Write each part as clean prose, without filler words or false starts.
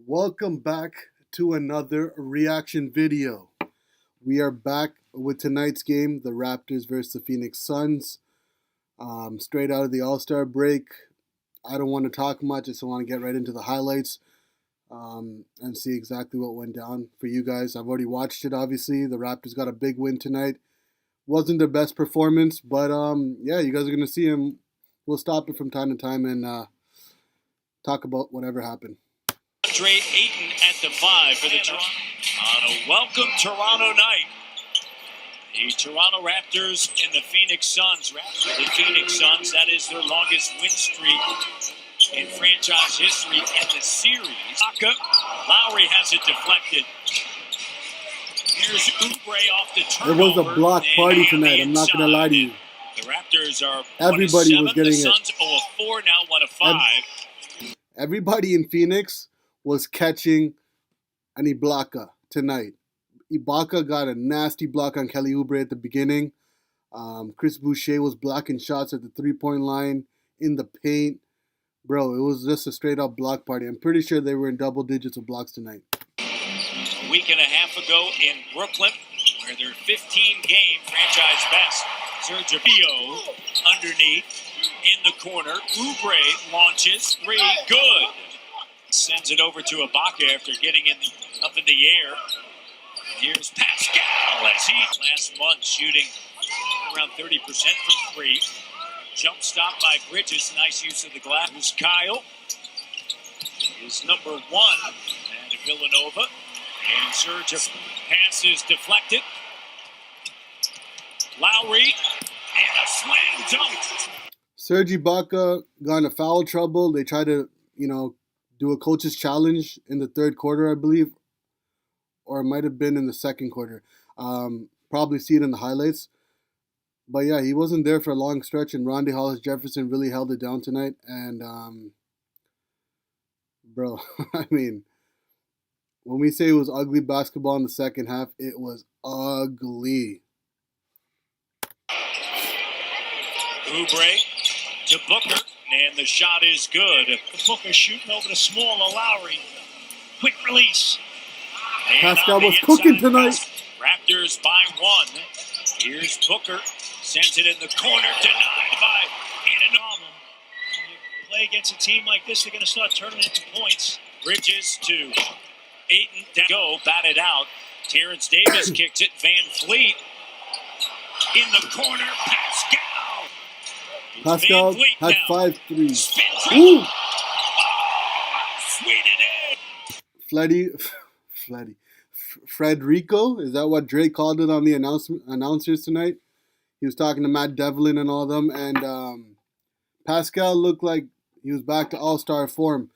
Welcome back to another reaction video. We are back with tonight's game, the Raptors versus the Phoenix Suns. Straight out of the All-Star break. I don't want to talk much, I just want to get right into the highlights and see exactly what went down for you guys. I've already watched it, obviously. The Raptors got a big win tonight. Wasn't their best performance, but yeah, you guys are going to see him. We'll stop it from time to time and talk about whatever happened. Andre Ayton at the 5 for the Toronto on a welcome Toronto night. The Toronto Raptors and the Phoenix Suns. The Phoenix Suns, that is their longest win streak in franchise history in the series. Lowry has it deflected. Here's Oubre off the turnover. It was a block party tonight, I'm not going to lie to you. The Raptors are everybody 1-7. was getting the Suns 0-4, now 1-5. Everybody in Phoenix was catching an Ibaka tonight. Ibaka got a nasty block on Kelly Oubre at the beginning. Chris Boucher was blocking shots at the three-point line, in the paint. Bro, it was just a straight-up block party. I'm pretty sure they were in double digits of blocks tonight. A week and a half ago in Brooklyn, where their 15-game franchise best, Serge Ibaka underneath in the corner. Oubre launches three, good. Sends it over to Ibaka after getting up in the air. Here's Pascal as he last month shooting around 30% from three. Jump stop by Bridges, nice use of the glass. Here's Kyle. Is number 1 at Villanova. And Serge passes deflected. Lowry and a slam dunk. Serge Ibaka got into foul trouble. They tried to, do a coach's challenge in the third quarter, I believe, or it might have been in the second quarter. Probably see it in the highlights. But yeah, he wasn't there for a long stretch, and Rondae Hollis-Jefferson really held it down tonight. And, bro, I mean, when we say it was ugly basketball in the second half, it was ugly. Oubre to Booker. And the shot is good. Booker shooting over the smaller Lowry. Quick release. Pascal was cooking tonight. Raptors by 1. Here's Booker. Sends it in the corner. Denied by Ananobi. When you play against a team like this, they're going to start turning into points. Bridges to Ayton. Go, batted out. Terrence Davis kicks it. Van Fleet in the corner. Pascal. Pascal had 5 threes. Ooh! Frederico, is that what Drake called it on the announcers tonight? He was talking to Matt Devlin and all of them, and Pascal looked like he was back to all-star form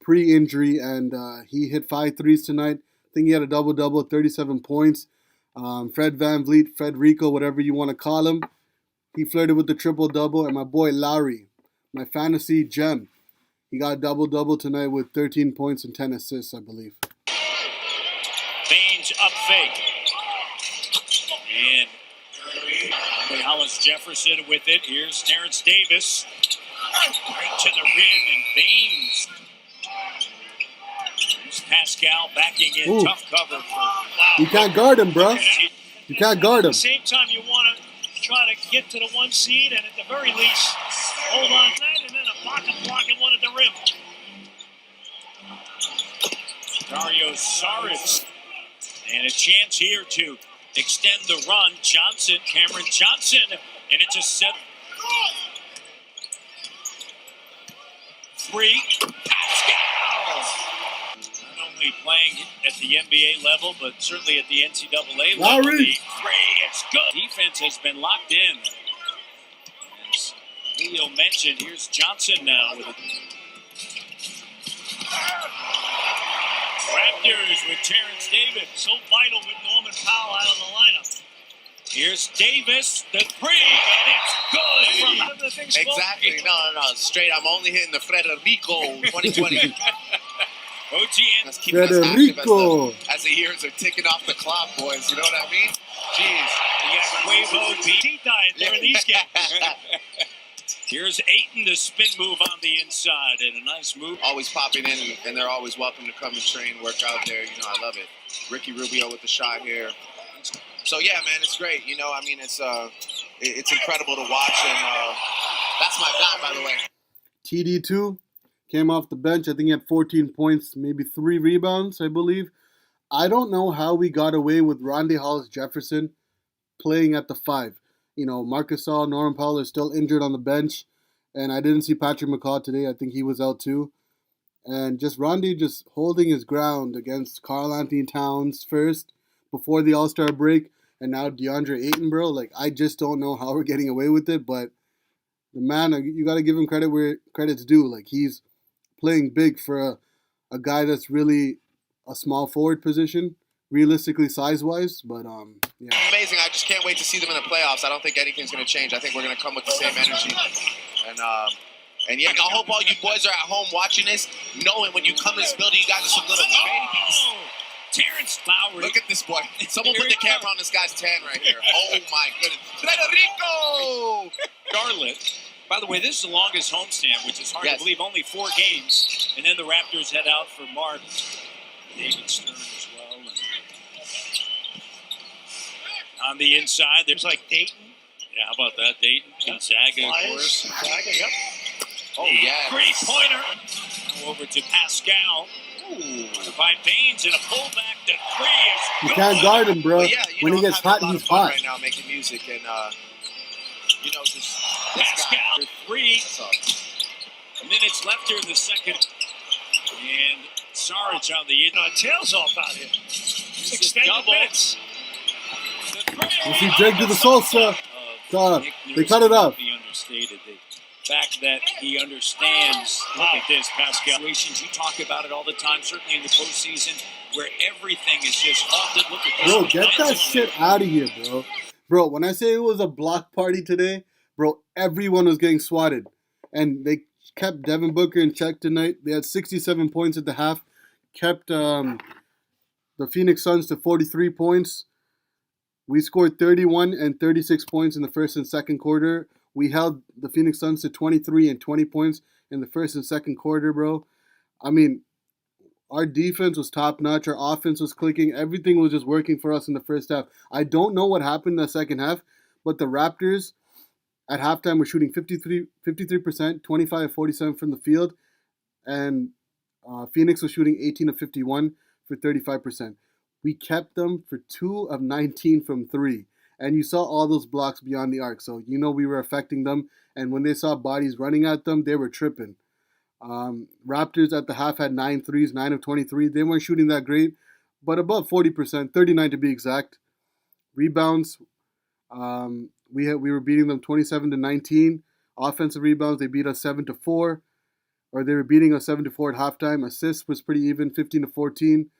pre-injury, and he hit 5 threes tonight. I think he had a double-double, 37 points. Fred VanVleet, Frederico, whatever you want to call him. He flirted with the triple-double, and my boy Lowry, my fantasy gem, he got a double-double tonight with 13 points and 10 assists, I believe. Baines up fake. And Hollis-Jefferson with it. Here's Terrence Davis. Right to the rim, and Baines. Here's Pascal backing in. Tough cover for Lowry. You can't guard him, bro. You can't guard him. At the same time, you want to try to get to the 1 seed and at the very least hold on to that, and then a blocking one at the rim. Dario Saric. And a chance here to extend the run. Johnson, Cameron Johnson, and it's a 7. 3. Pascal! Not only playing at the NBA level, but certainly at the NCAA level. The 3 is good. Defense has been locked in. As Leo mentioned, here's Johnson now with it. Raptors with Terrence Davis. So vital with Norman Powell out of the lineup. Here's Davis, the 3, and it's good. Exactly. No. Straight. I'm only hitting the Frederico 2020. OGN. Let's keep us active as the years are ticking off the clock, boys. You know what I mean? Jeez. You got Quavo tea diet during these games. Here's Ayton, the spin move on the inside, and a nice move. Always popping in, and they're always welcome to come and train, work out there. You know, I love it. Ricky Rubio with the shot here. So yeah, man, it's great. You know, I mean, it's incredible to watch, and that's my guy, by the way. TD2 came off the bench. I think he had 14 points, maybe 3 rebounds, I believe. I don't know how we got away with Rondae Hollis-Jefferson playing at the 5. You know, Marc Gasol, Norman Powell are still injured on the bench, and I didn't see Patrick McCaw today. I think he was out too. And just Rondae just holding his ground against Karl Anthony Towns first before the All-Star break, and now DeAndre Ayton, bro. Like, I just don't know how we're getting away with it, but the man, you got to give him credit where credit's due. Like, he's playing big for a guy that's really a small forward position, realistically size-wise, but yeah. Amazing. I just can't wait to see them in the playoffs. I don't think anything's going to change. I think we're going to come with the same energy. And yeah, I hope all you boys are at home watching this, knowing when you come to this building, you guys are some little babies. Terrence Lowry. Look at this boy. Someone put the camera on this guy's tan right here. Oh, my goodness. Federico! Charlotte. By the way, this is the longest homestand, which is hard to believe. Only 4 games. And then the Raptors head out for March. David Stern as well. And on the inside, there's like Dayton. Yeah, how about that? Dayton. Gonzaga, of course. Gonzaga, yep. Oh, yeah. Three-pointer. Now over to Pascal. Ooh, by Baines and a pullback. The 3 is You can't guard him, bro. Yeah, when he gets hot, he's hot. Right now, making music and you know, just Pascal for 3. Minutes left here in the second. And Saric on the Tails off out here. Extended double. minutes. You see Drake do the salsa. They cut it off. Be understated. The fact that he understands. Look at this, Pascal. You talk about it all the time, certainly in the postseason, where everything is just halted. Look at this. Bro, get that shit out of here, bro. Bro, when I say it was a block party today, bro, everyone was getting swatted. And they kept Devin Booker in check tonight. They had 67 points at the half. Kept the Phoenix Suns to 43 points. We scored 31 and 36 points in the first and second quarter. We held the Phoenix Suns to 23 and 20 points in the first and second quarter, bro. I mean, our defense was top-notch. Our offense was clicking. Everything was just working for us in the first half. I don't know what happened in the second half, but the Raptors at halftime were shooting 53%, 25 of 47 from the field, and Phoenix was shooting 18 of 51 for 35%. We kept them for 2 of 19 from 3. And you saw all those blocks beyond the arc. So, you know, we were affecting them. And when they saw bodies running at them, they were tripping. Raptors at the half had 9 threes, 9 of 23. They weren't shooting that great, but above 40%, 39 to be exact. Rebounds, we were beating them 27 to 19. Offensive rebounds, they beat us 7 to 4. Or they were beating us 7 to 4 at halftime. Assists was pretty even, 15 to 14.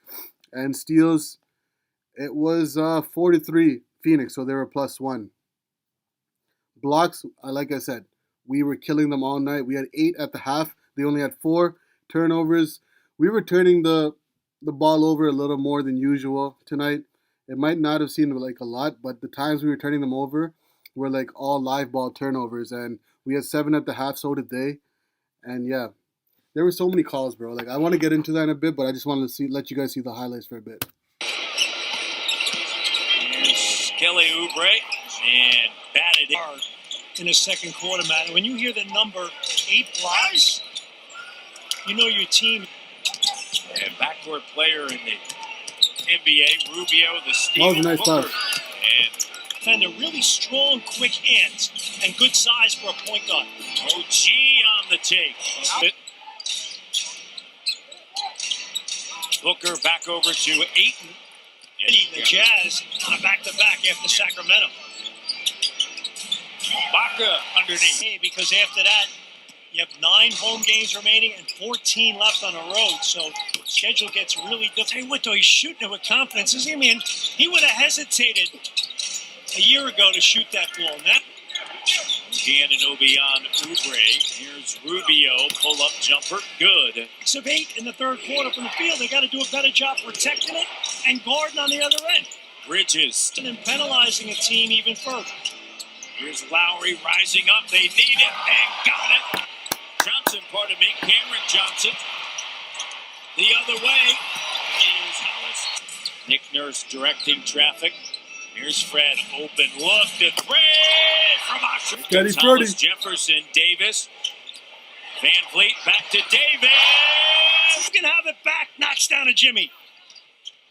And steals, it was 4 to 3 Phoenix, so they were +1. Blocks, like I said, we were killing them all night. We had 8 at the half. They only had 4 turnovers. We were turning the ball over a little more than usual tonight. It might not have seemed like a lot, but the times we were turning them over were like all live ball turnovers. And we had 7 at the half, so did they. And yeah, there were so many calls, bro. Like, I want to get into that in a bit, but I just wanted to let you guys see the highlights for a bit. Here's Kelly Oubre and batted hard in the second quarter, man. When you hear the number 8 blocks, you know your team. And backcourt player in the NBA, Rubio, the steal. That was a nice pass. And a really strong, quick hands and good size for a point guard. OG on the take. Booker back over to Ayton. The Jazz on a back-to-back after Sacramento. Baca underneath. Because after that, you have 9 home games remaining and 14 left on the road. So schedule gets really good. Tell you what, though, he's shooting it with confidence. I mean, he would have hesitated a year ago to shoot that ball. Now, Anunoby on Oubre. Here's Rubio, pull-up jumper, good. 6 of 8 in the third quarter from the field. They got to do a better job protecting it and guarding on the other end. Bridges. And penalizing a team even further. Here's Lowry rising up. They need it and got it. Johnson, pardon me, Cameron Johnson. The other way is Hollis. Nick Nurse directing traffic. Here's Fred, open look to three from Oxford. Thomas Jefferson, Davis. Van Vliet back to Davis. He's going to have it back. Knocks down to Jimmy.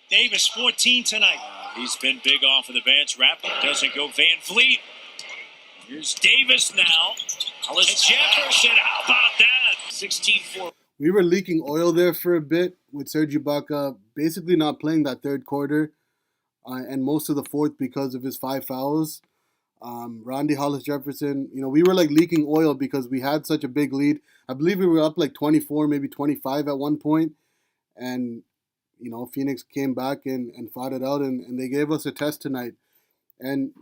Davis, 14 tonight. He's been big off of the bench. Raptor doesn't go. Van Vliet. Here's Davis now. Hollis Jefferson, how about that? 16-4. We were leaking oil there for a bit with Serge Ibaka basically not playing that third quarter and most of the fourth because of his 5 fouls. Rondae Hollis Jefferson, we were like leaking oil because we had such a big lead. I believe we were up like 24, maybe 25 at one point. And, Phoenix came back and fought it out and they gave us a test tonight. And,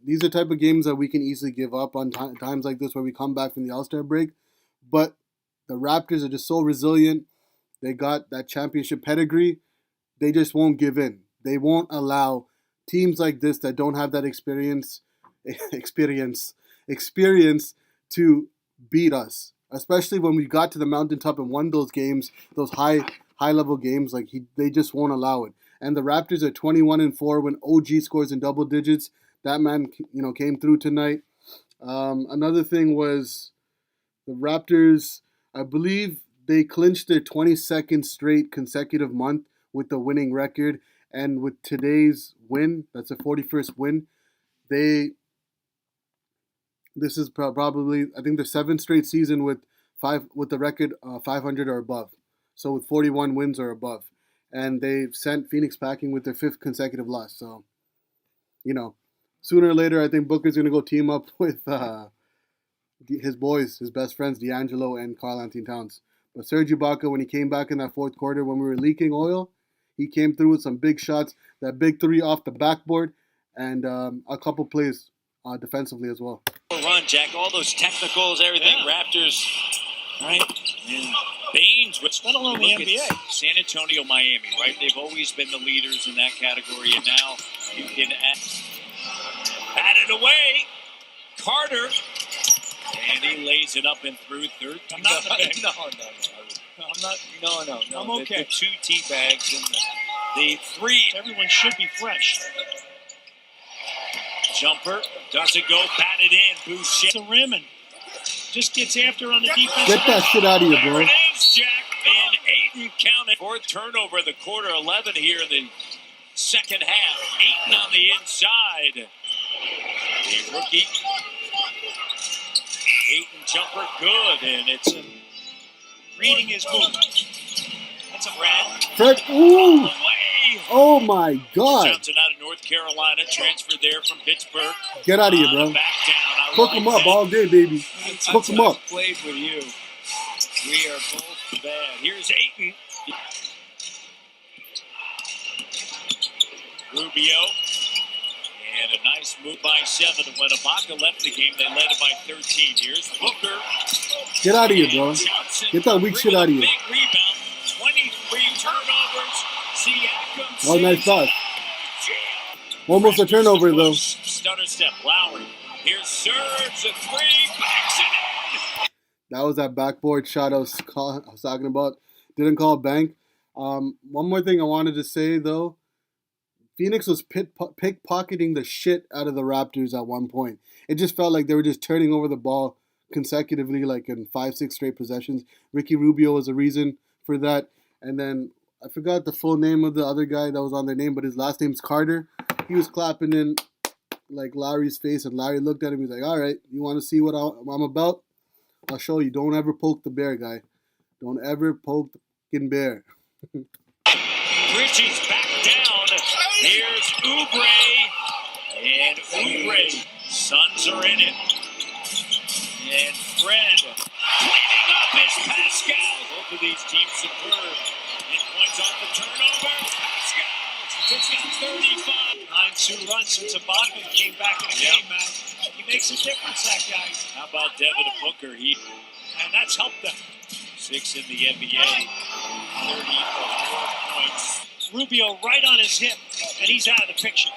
these are type of games that we can easily give up on times like this where we come back from the All-Star break. But the Raptors are just so resilient. They got that championship pedigree. They just won't give in. They won't allow teams like this that don't have that experience to beat us. Especially when we got to the mountaintop and won those games, those high-level games. They just won't allow it. And the Raptors are 21-4 when OG scores in double digits. That man, came through tonight. Another thing was the Raptors, I believe they clinched their 22nd straight consecutive month with the winning record. And with today's win, that's a 41st win, this is probably, I think, the 7th straight season with the record 500 or above. So with 41 wins or above. And they've sent Phoenix packing with their 5th consecutive loss. So, sooner or later, I think Booker's going to go team up with his boys, his best friends, D'Angelo and Karl-Anthony Towns. But Serge Ibaka, when he came back in that fourth quarter when we were leaking oil, he came through with some big shots, that big 3 off the backboard, and a couple plays defensively as well. Run, Jack, all those technicals, everything, yeah. Raptors, right? And Baines, let alone the NBA. San Antonio, Miami, right? They've always been the leaders in that category, and now you can bat it away. Carter, and he lays it up and through third. I'm not No. I'm okay. The 2 tea bags and the 3. Everyone should be fresh. Jumper doesn't go, batted in. Boucher. The rim and just gets after on the defense. Get that shit out of here, bro. There it is, Jack. And Ayton counted. 4th turnover of the quarter, 11 here in the second half. Ayton on the inside. The rookie. Ayton jumper, good. And it's reading his move. That's a red. Fred, ooh. Oh my God. Johnson out of North Carolina, transferred there from Pittsburgh. Get out of here, bro. Back down. Cook him up all day, baby. Cook him up. Played with you. We are both bad. Here's Ayton. Rubio. And a nice move by 7. When Ibaka left the game, they led it by 13. Here's Booker. Get out of here, bro. Get that weak shit out of here. Big rebound. 23 turnovers. Siakam. Oh, nice pass. Almost a turnover, though. Stutter step. Lowry. Here's Serge. A 3. Backs it in. That was that backboard shot I was talking about. Didn't call bank. One more thing I wanted to say, though. Phoenix was pickpocketing the shit out of the Raptors at one point. It just felt like they were just turning over the ball consecutively, like in 5-6 straight possessions. Ricky Rubio was a reason for that. And then I forgot the full name of the other guy that was on their name, but his last name's Carter. He was clapping in like Larry's face, and Larry looked at him. He's like, all right, you want to see what I'm about? I'll show you. Don't ever poke the bear, guy. Don't ever poke the fucking bear. Bridges back down. Here's Oubre. And Oubre. Suns are in it. And Fred cleaning up is Pascal. Both of these teams superb. And points off the turnover. Pascal. It's got 35. 9-2 run since Ibaka came back in the game, man. He makes a difference, that guy. How about Devin Booker? And that's helped them. 6 in the NBA. 34 points. Rubio right on his hip, and he's out of the picture.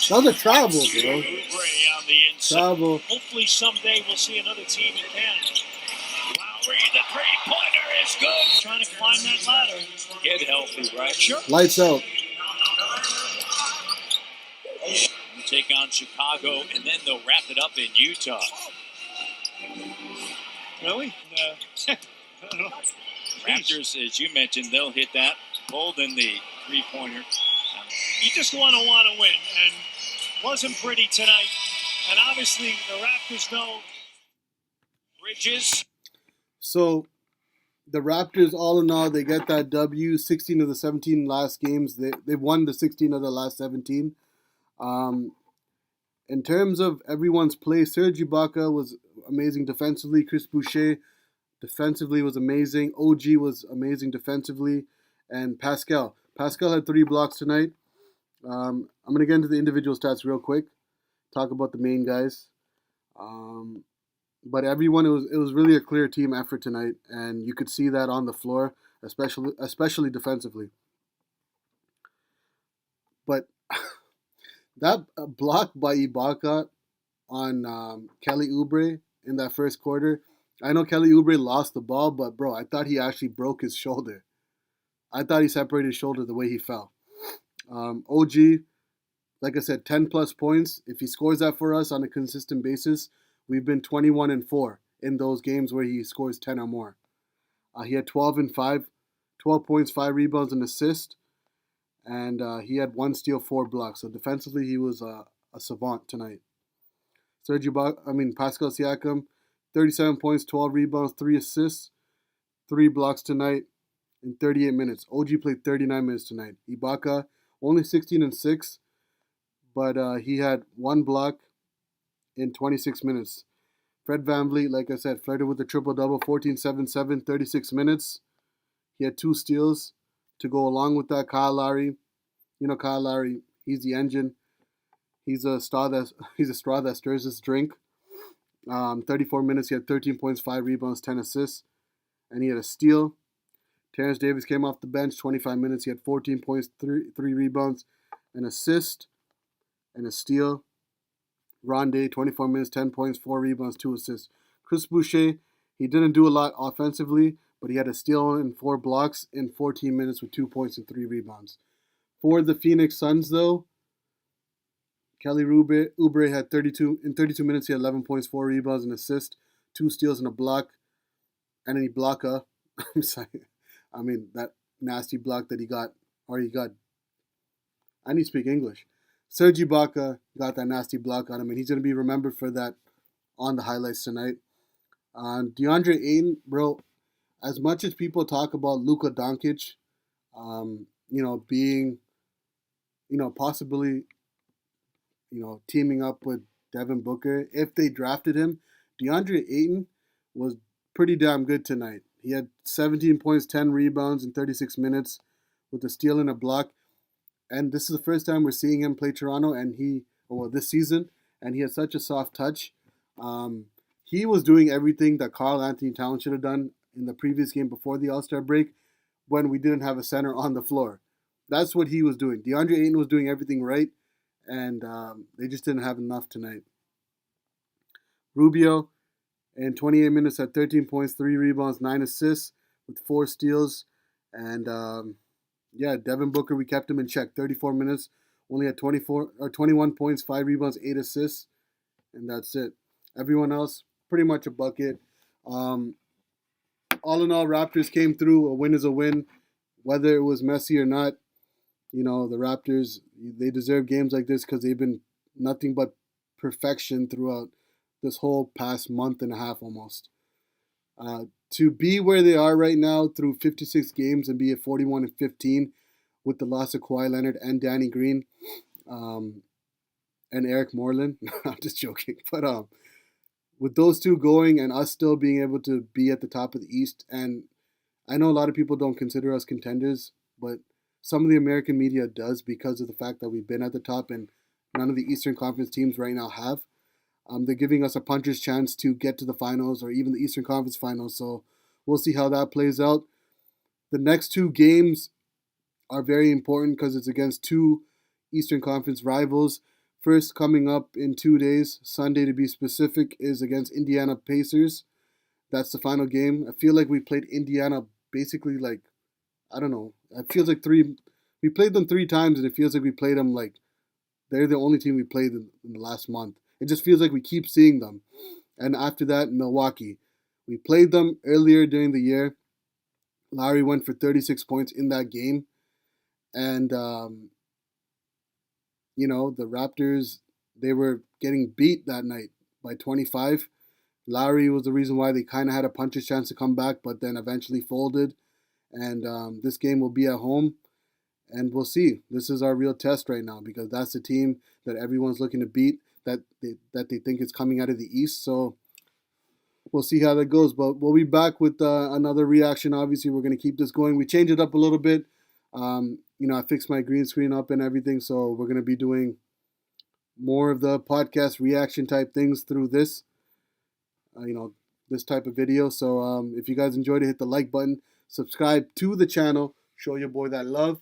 That was a travel, bro. Oubre on the inside. Travel. Hopefully someday we'll see another team in Canada. Lowry, the three-pointer is good. Trying to climb that ladder. Get healthy, right? Sure. Lights out. We'll take on Chicago, and then they'll wrap it up in Utah. Really? I don't know. Raptors, as you mentioned, they'll hit that. Bolden, the three-pointer. You just want to win, and wasn't pretty tonight. And obviously, the Raptors know. Bridges. So, the Raptors, all in all, they get that W. 16 of the 17 last games. They've won the 16 of the last 17. In terms of everyone's play, Serge Ibaka was amazing defensively. Chris Boucher defensively was amazing. OG was amazing defensively. And Pascal. Pascal had 3 blocks tonight. I'm going to get into the individual stats real quick. Talk about the main guys. But everyone, it was really a clear team effort tonight. And you could see that on the floor, especially defensively. But that block by Ibaka on Kelly Oubre in that first quarter, I know Kelly Oubre lost the ball, but bro, I thought he actually broke his shoulder. I thought he separated his shoulder the way he fell. OG, like I said, 10 plus points. If he scores that for us on a consistent basis, we've been 21-4 in those games where he scores 10 or more. He had 12 points, 5 rebounds, and assist. And he had 1 steal, 4 blocks. So defensively, he was a savant tonight. Pascal Siakam, 37 points, 12 rebounds, 3 assists, 3 blocks tonight in 38 minutes. OG played 39 minutes tonight. Ibaka, only 16-6, but he had 1 block in 26 minutes. Fred VanVleet, like I said, flirted with a triple-double, 14-7-7, 36 minutes. He had 2 steals to go along with that. Kyle Lowry, Kyle Lowry, he's the engine. He's a straw that stirs his drink. 34 minutes, he had 13 points, 5 rebounds, 10 assists, and he had a steal. Terrence Davis came off the bench, 25 minutes, he had 14 points, 3 rebounds, an assist, and a steal. Rondé, 24 minutes, 10 points, 4 rebounds, 2 assists. Chris Boucher, he didn't do a lot offensively, but he had a steal and 4 blocks in 14 minutes with 2 points and 3 rebounds. For the Phoenix Suns, though, Kelly Oubre had 32 minutes. He had 11 points, 4 rebounds, an assist, 2 steals and a block, and then he blocked up. I'm sorry. That nasty block that he got. I need to speak English. Serge Ibaka got that nasty block on him, and he's going to be remembered for that on the highlights tonight. DeAndre Ayton, bro, as much as people talk about Luka Doncic, being, possibly, teaming up with Devin Booker, if they drafted him, DeAndre Ayton was pretty damn good tonight. He had 17 points, 10 rebounds in 36 minutes with a steal and a block. And this is the first time we're seeing him play Toronto, this season, and he had such a soft touch. He was doing everything that Karl Anthony Towns should have done in the previous game before the All-Star break when we didn't have a center on the floor. That's what he was doing. DeAndre Ayton was doing everything right, and they just didn't have enough tonight. Rubio, in 28 minutes, had 13 points, 3 rebounds, 9 assists with 4 steals. And, Devin Booker, we kept him in check. 34 minutes, only had 21 points, 5 rebounds, 8 assists, and that's it. Everyone else, pretty much a bucket. All in all, Raptors came through. A win is a win. Whether it was messy or not, the Raptors, they deserve games like this because they've been nothing but perfection throughout this whole past month and a half almost. To be where they are right now through 56 games and be at 41-15 with the loss of Kawhi Leonard and Danny Green and Eric Moreland. I'm just joking. But with those two going and us still being able to be at the top of the East, and I know a lot of people don't consider us contenders, but some of the American media does because of the fact that we've been at the top and none of the Eastern Conference teams right now have. They're giving us a puncher's chance to get to the finals or even the Eastern Conference finals, so we'll see how that plays out. The next 2 games are very important because it's against 2 Eastern Conference rivals. first coming up in 2 days, Sunday to be specific, is against Indiana Pacers. That's the final game. I feel like we played Indiana basically like, I don't know. It feels like we played them 3 times, and it feels like we played them like they're the only team we played in the last month. It just feels like we keep seeing them. And after that, Milwaukee. We played them earlier during the year. Lowry went for 36 points in that game. And, the Raptors, they were getting beat that night by 25. Lowry was the reason why they kind of had a puncher's chance to come back, but then eventually folded. And this game will be at home. And we'll see. This is our real test right now because that's the team that everyone's looking to beat, that they think is coming out of the East. So we'll see how that goes. But we'll be back with another reaction. Obviously, we're going to keep this going. We changed it up a little bit. I fixed my green screen up and everything. So we're going to be doing more of the podcast reaction type things through this, this type of video. So if you guys enjoyed it, hit the like button, subscribe to the channel, show your boy that love.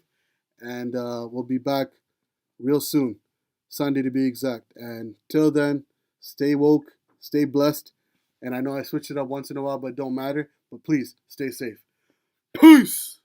And we'll be back real soon, Sunday to be exact. And till then, stay woke, stay blessed. And I know I switch it up once in a while, but it don't matter. But please, stay safe. Peace!